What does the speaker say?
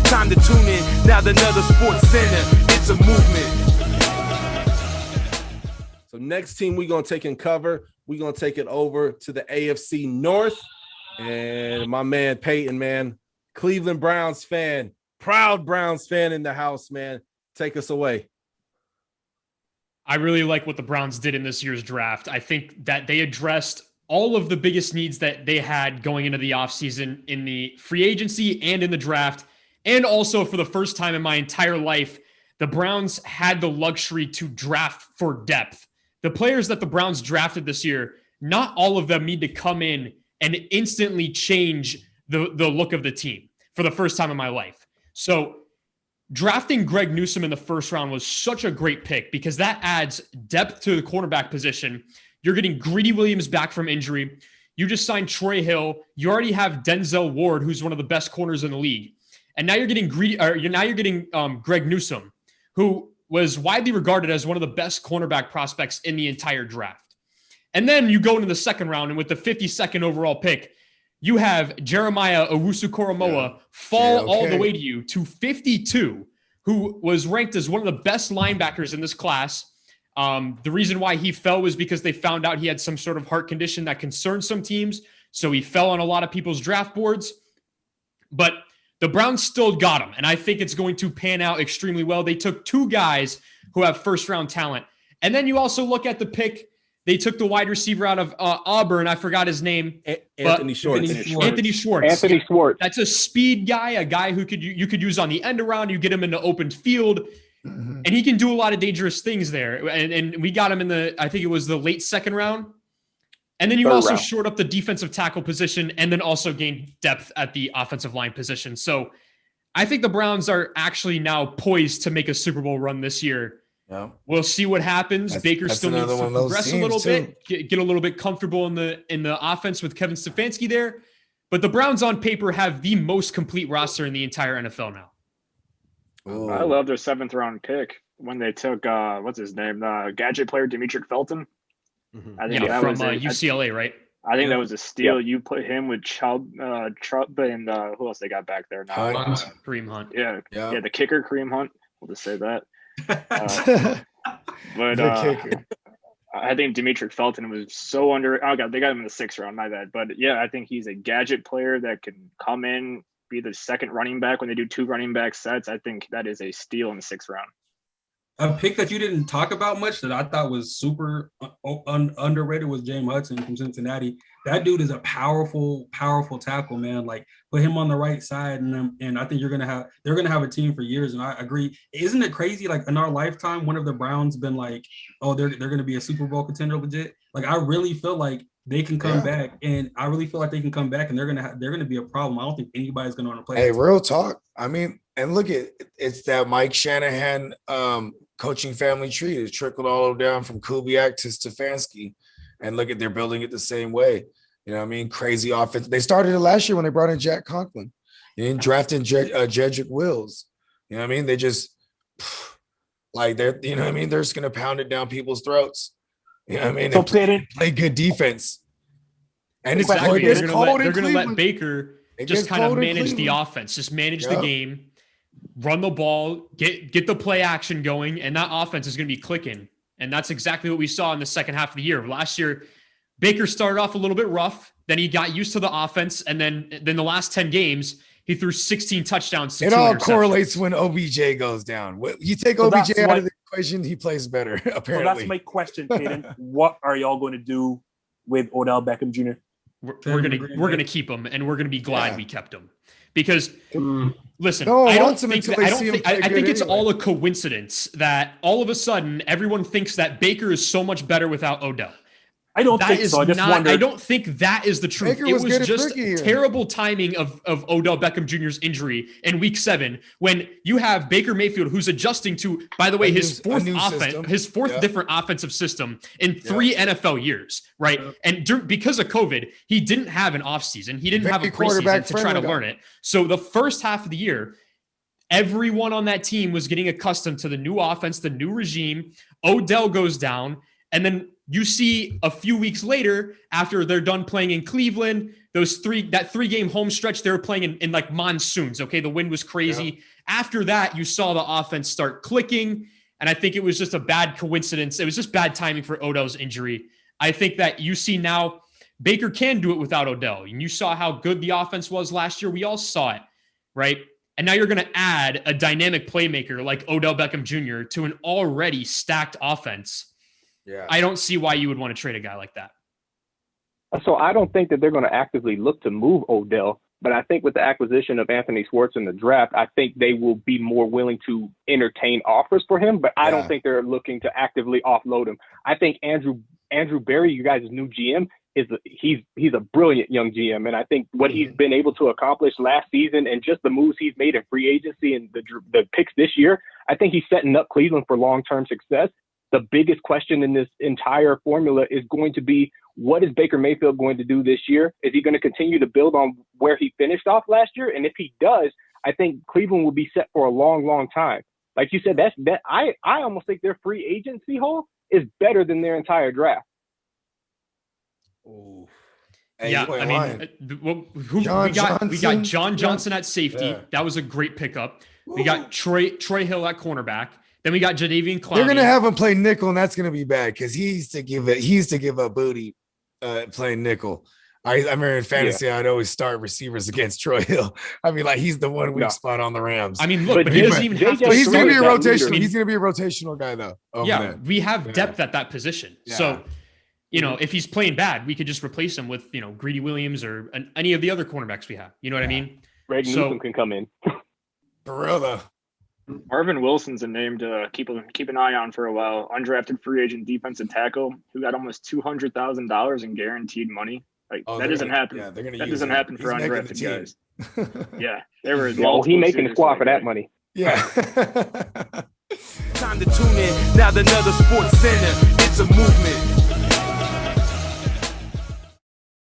time to tune in. Now another sports center, it's a movement. So next team we're going to take and cover, we're going to take it over to the AFC North. And my man Payton, man, Cleveland Browns fan, proud Browns fan in the house, man. Take us away. I really like what the Browns did in this year's draft. I think that they addressed all of the biggest needs that they had going into the offseason in the free agency and in the draft. And also for the first time in my entire life, the Browns had the luxury to draft for depth. The players that the Browns drafted this year, not all of them need to come in and instantly change the look of the team for the first time in my life. So drafting Greg Newsome in the first round was such a great pick because that adds depth to the cornerback position. You're getting Greedy Williams back from injury. You just signed Troy Hill. You already have Denzel Ward, who's one of the best corners in the league. And now you're getting Greg Newsome, who was widely regarded as one of the best cornerback prospects in the entire draft. And then you go into the second round, and with the 52nd overall pick, you have Jeremiah Owusu-Koramoah fall all the way to you to 52, who was ranked as one of the best linebackers in this class. The reason why he fell was because they found out he had some sort of heart condition that concerned some teams. So he fell on a lot of people's draft boards. But the Browns still got him, and I think it's going to pan out extremely well. They took two guys who have first-round talent. And then you also look at the pick. They took the wide receiver out of Auburn. I forgot his name. Anthony Schwartz. Anthony Schwartz. That's a speed guy, a guy who you could use on the end around. You get him in the open field, and he can do a lot of dangerous things there. And we got him in I think it was the late second round. And then you also shored up the defensive tackle position and then also gained depth at the offensive line position. So I think the Browns are actually now poised to make a Super Bowl run this year. Yeah. We'll see what happens. Baker still needs to progress a little bit, get a little bit comfortable in the offense with Kevin Stefanski there. But the Browns on paper have the most complete roster in the entire NFL now. Ooh. I love their 7th round pick when they took what's his name, gadget player Demetric Felton. Mm-hmm. I think that from was UCLA, right? I think that was a steal. You put him with Chubb, and who else they got back there now? Kareem Hunt. Yeah, the kicker Kareem Hunt. We'll just say that. But I think Demetric Felton was so under. Oh god, they got him in the 6th round. My bad. But yeah, I think he's a gadget player that can come in, be the second running back when they do 2 running back sets. I think that is a steal in the 6th round. A pick that you didn't talk about much that I thought was super underrated was James Hudson from Cincinnati. That dude is a powerful tackle, man. Like put him on the right side, and I think they're gonna have a team for years. And I agree. Isn't it crazy? Like in our lifetime, one of the Browns been like, oh, they're gonna be a Super Bowl contender legit. Like I really feel like they can come back, and I really feel like they can come back, and they're gonna be a problem. I don't think anybody's gonna want to play. Hey, real talk. I mean, and look at it's that Mike Shanahan coaching family tree. It trickled all down from Kubiak to Stefanski, and look at they're building it the same way. You know what I mean? Crazy offense. They started it last year when they brought in Jack Conklin and drafted Jedrick Wills. You know what I mean? They just like they're, you know what I mean? They're just gonna pound it down people's throats. You know what I mean? They play good defense. And it's exactly. They're gonna let Baker just kind of manage the offense, just manage the game, run the ball, get the play action going, and that offense is going to be clicking. And that's exactly what we saw in the second half of the year. Last year, Baker started off a little bit rough, then he got used to the offense, and then the last 10 games, he threw 16 touchdowns. It all correlates when OBJ goes down. You take OBJ out of the equation, he plays better, apparently. So that's my question, Payton. What are y'all going to do with Odell Beckham Jr.? We're gonna keep him, and we're gonna be glad we kept him because listen, no, I think it's all a coincidence that all of a sudden everyone thinks that Baker is so much better without Odell. I don't think so. I don't think that is the truth. It was just terrible timing of Odell Beckham Jr.'s injury in week 7 when you have Baker Mayfield, who's adjusting to, by the way, his fourth different offensive system in 3 NFL years, right? And because of COVID, he didn't have an offseason. He didn't have a preseason to try to learn it. So the first half of the year, everyone on that team was getting accustomed to the new offense, the new regime. Odell goes down. And then you see a few weeks later, after they're done playing in Cleveland, that 3-game home stretch, they were playing in like monsoons. Okay. The wind was crazy. Yeah. After that, you saw the offense start clicking. And I think it was just a bad coincidence. It was just bad timing for Odell's injury. I think that you see now Baker can do it without Odell. And you saw how good the offense was last year. We all saw it, right? And now you're going to add a dynamic playmaker like Odell Beckham Jr. to an already stacked offense. Yeah. I don't see why you would want to trade a guy like that. So I don't think that they're going to actively look to move Odell, but I think with the acquisition of Anthony Schwartz in the draft, I think they will be more willing to entertain offers for him, but I don't think they're looking to actively offload him. I think Andrew Berry, you guys' new GM, he's a brilliant young GM, and I think what he's been able to accomplish last season and just the moves he's made in free agency and the picks this year, I think he's setting up Cleveland for long-term success. The biggest question in this entire formula is going to be, what is Baker Mayfield going to do this year? Is he going to continue to build on where he finished off last year? And if he does, I think Cleveland will be set for a long, long time. Like you said, I almost think their free agency haul is better than their entire draft. Ooh. Hey, yeah, I mean, we got John Johnson at safety. Yeah. That was a great pickup. We got Troy Hill at cornerback. Then we got Jadeveon Clowney. They're gonna have him play nickel, and that's gonna be bad because he used to give up booty playing nickel. I remember in fantasy, I'd always start receivers against Troy Hill. I mean, like he's the one weak spot on the Rams. I mean, look, but he doesn't even have to. He's gonna be a rotational. He's gonna be a rotational guy, though. We have depth at that position. Yeah. So, if he's playing bad, we could just replace him with Greedy Williams or any of the other cornerbacks we have. You know what I mean? Greg Newsome can come in. For real though. Marvin Wilson's a name to keep an eye on for a while. Undrafted free agent defensive tackle who got almost $200,000 in guaranteed money. Like that doesn't happen. Yeah, that doesn't happen for undrafted guys. Yeah, they were. He making the squad for that money. Yeah. Time to tune in. Now another Sports Center. It's a movement.